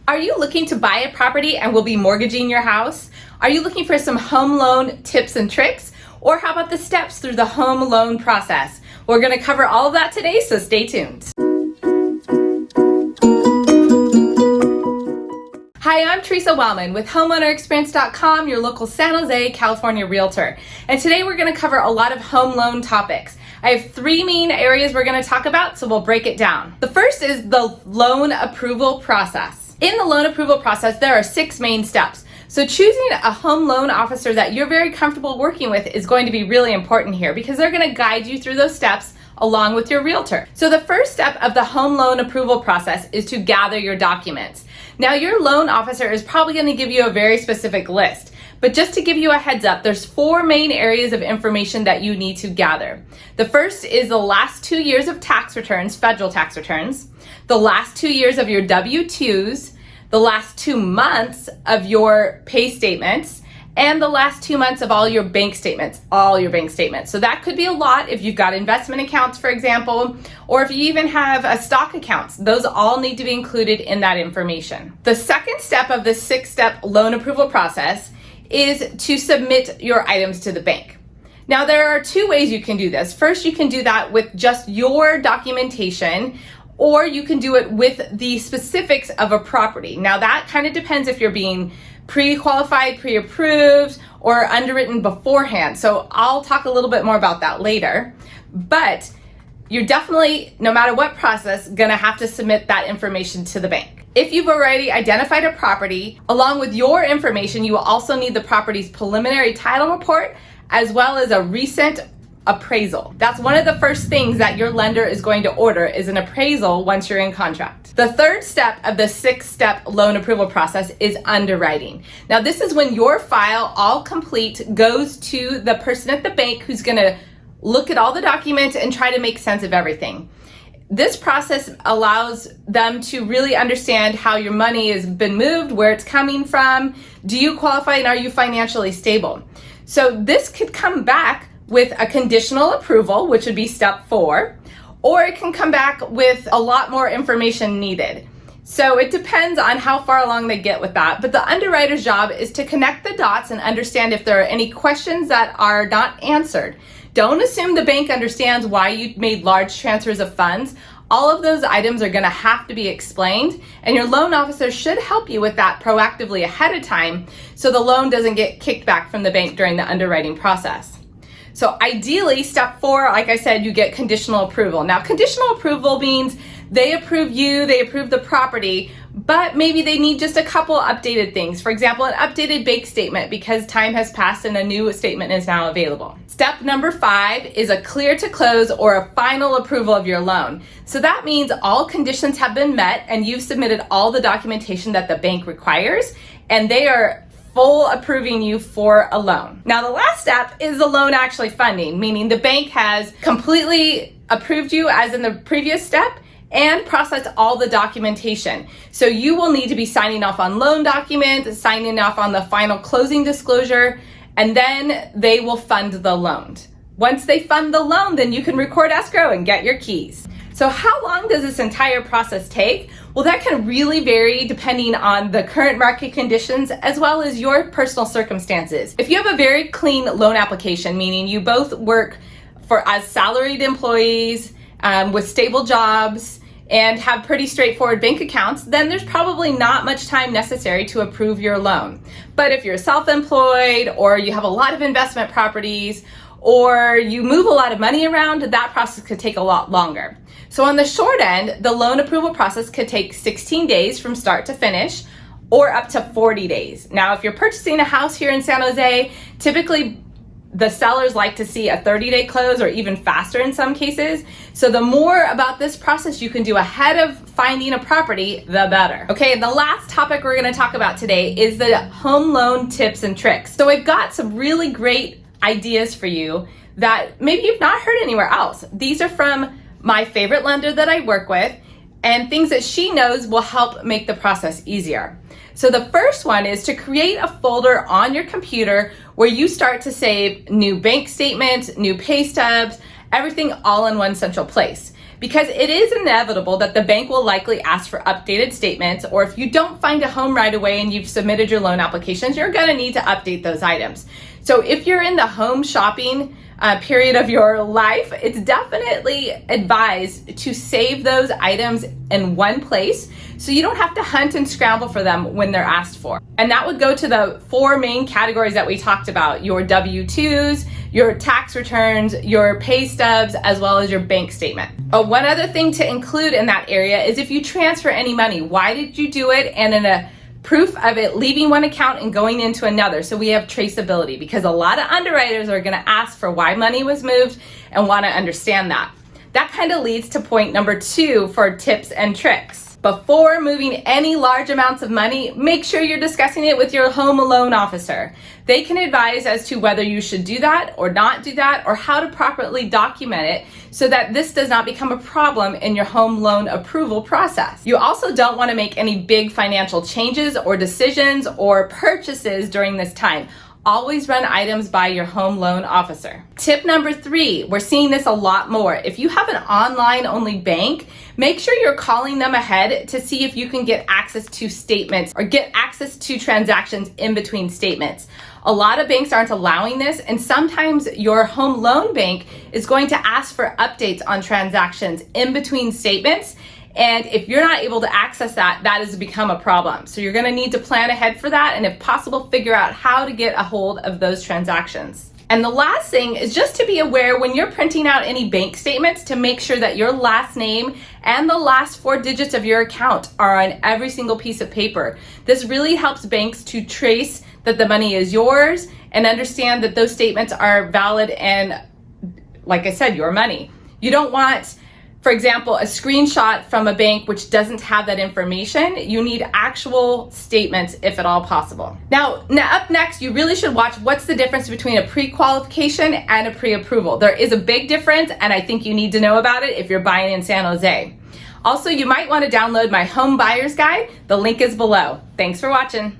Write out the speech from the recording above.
Are you looking to buy a property and will be mortgaging your house? Are you looking for some home loan tips and tricks? Or how about the steps through the home loan process? We're going to cover all of that today, so stay tuned. Hi, I'm Theresa Wellman with HomeownerExperience.com, your local San Jose, California Realtor. And today we're going to cover a lot of home loan topics. I have three main areas we're going to talk about, so we'll break it down. The first is the loan approval process. In the loan approval process, there are 6 main steps. So choosing a home loan officer that you're very comfortable working with is going to be really important here because they're going to guide you through those steps along with your realtor. So the first step of the home loan approval process is to gather your documents. Now your loan officer is probably going to give you a very specific list, but just to give you a heads up, there's 4 main areas of information that you need to gather. The first is the last 2 years of tax returns, federal tax returns, the last 2 years of your W-2s, the last 2 months of your pay statements, and the last 2 months of all your bank statements, So that could be a lot if you've got investment accounts, for example, or if you even have a stock accounts. Those all need to be included in that information. The second step of the 6-step loan approval process is to submit your items to the bank. Now there are 2 ways you can do this. First, you can do that with just your documentation, or you can do it with the specifics of a property. Now that kind of depends if you're being pre-qualified, pre-approved, or underwritten beforehand. So I'll talk a little bit more about that later. But you're definitely, no matter what process, gonna have to submit that information to the bank. If you've already identified a property, along with your information, you will also need the property's preliminary title report, as well as a recent appraisal. That's one of the first things that your lender is going to order is an appraisal once you're in contract. The third step of the 6-step loan approval process is underwriting. Now this is when your file, all complete, goes to the person at the bank who's gonna look at all the documents and try to make sense of everything. This process allows them to really understand how your money has been moved, where it's coming from, do you qualify, and are you financially stable? So this could come back with a conditional approval, which would be step 4, or it can come back with a lot more information needed. So it depends on how far along they get with that. But the underwriter's job is to connect the dots and understand if there are any questions that are not answered. Don't assume the bank understands why you made large transfers of funds. All of those items are going to have to be explained, and your loan officer should help you with that proactively ahead of time so the loan doesn't get kicked back from the bank during the underwriting process. So ideally, step 4, like I said, you get conditional approval. Now, conditional approval means they approve you, they approve the property, but maybe they need just a couple updated things. For example, an updated bank statement because time has passed and a new statement is now available. Step number 5 is a clear to close or a final approval of your loan. So that means all conditions have been met and you've submitted all the documentation that the bank requires, and they are full approving you for a loan. Now the last step is the loan actually funding, meaning the bank has completely approved you as in the previous step and processed all the documentation. So you will need to be signing off on loan documents, signing off on the final closing disclosure, and then they will fund the loan. Once they fund the loan, then you can record escrow and get your keys. So how long does this entire process take? Well, that can really vary depending on the current market conditions as well as your personal circumstances. If you have a very clean loan application, meaning you both work as salaried employees with stable jobs and have pretty straightforward bank accounts, then there's probably not much time necessary to approve your loan. But if you're self-employed or you have a lot of investment properties or you move a lot of money around, that process could take a lot longer. So on the short end, the loan approval process could take 16 days from start to finish or up to 40 days. Now, if you're purchasing a house here in San Jose, typically the sellers like to see a 30-day close or even faster in some cases. So the more about this process you can do ahead of finding a property, the better. Okay, the last topic we're going to talk about today is the home loan tips and tricks. So I've got some really great ideas for you that maybe you've not heard anywhere else. These are from my favorite lender that I work with, and things that she knows will help make the process easier. So the first one is to create a folder on your computer where you start to save new bank statements, new pay stubs, everything all in one central place. because it is inevitable that the bank will likely ask for updated statements, or if you don't find a home right away and you've submitted your loan applications, you're going to need to update those items. So if you're in the home shopping period of your life, it's definitely advised to save those items in one place so you don't have to hunt and scramble for them when they're asked for. And that would go to the 4 main categories that we talked about: your W-2s, your tax returns, your pay stubs, as well as your bank statement. One other thing to include in that area is if you transfer any money, why did you do it, and in a proof of it leaving one account and going into another, so we have traceability, because a lot of underwriters are going to ask for why money was moved and want to understand that. That kind of leads to point number 2 for tips and tricks. Before moving any large amounts of money, make sure you're discussing it with your home loan officer. They can advise as to whether you should do that or not do that, or how to properly document it so that this does not become a problem in your home loan approval process. You also don't want to make any big financial changes or decisions or purchases during this time. Always run items by your home loan officer. Tip number 3, we're seeing this a lot more. If you have an online only bank, make sure you're calling them ahead to see if you can get access to statements or get access to transactions in between statements. A lot of banks aren't allowing this, and sometimes your home loan bank is going to ask for updates on transactions in between statements. And if you're not able to access that, that has become a problem. So you're going to need to plan ahead for that, and if possible, figure out how to get a hold of those transactions. And the last thing is just to be aware when you're printing out any bank statements to make sure that your last name and the last 4 digits of your account are on every single piece of paper. This really helps banks to trace that the money is yours and understand that those statements are valid and, like I said, your money. You don't want, for example, a screenshot from a bank which doesn't have that information. You need actual statements if at all possible. Now up next, you really should watch what's the difference between a pre-qualification and a pre-approval. There is a big difference, and I think you need to know about it if you're buying in San Jose. Also, you might want to download my home buyer's guide. The link is below. Thanks for watching.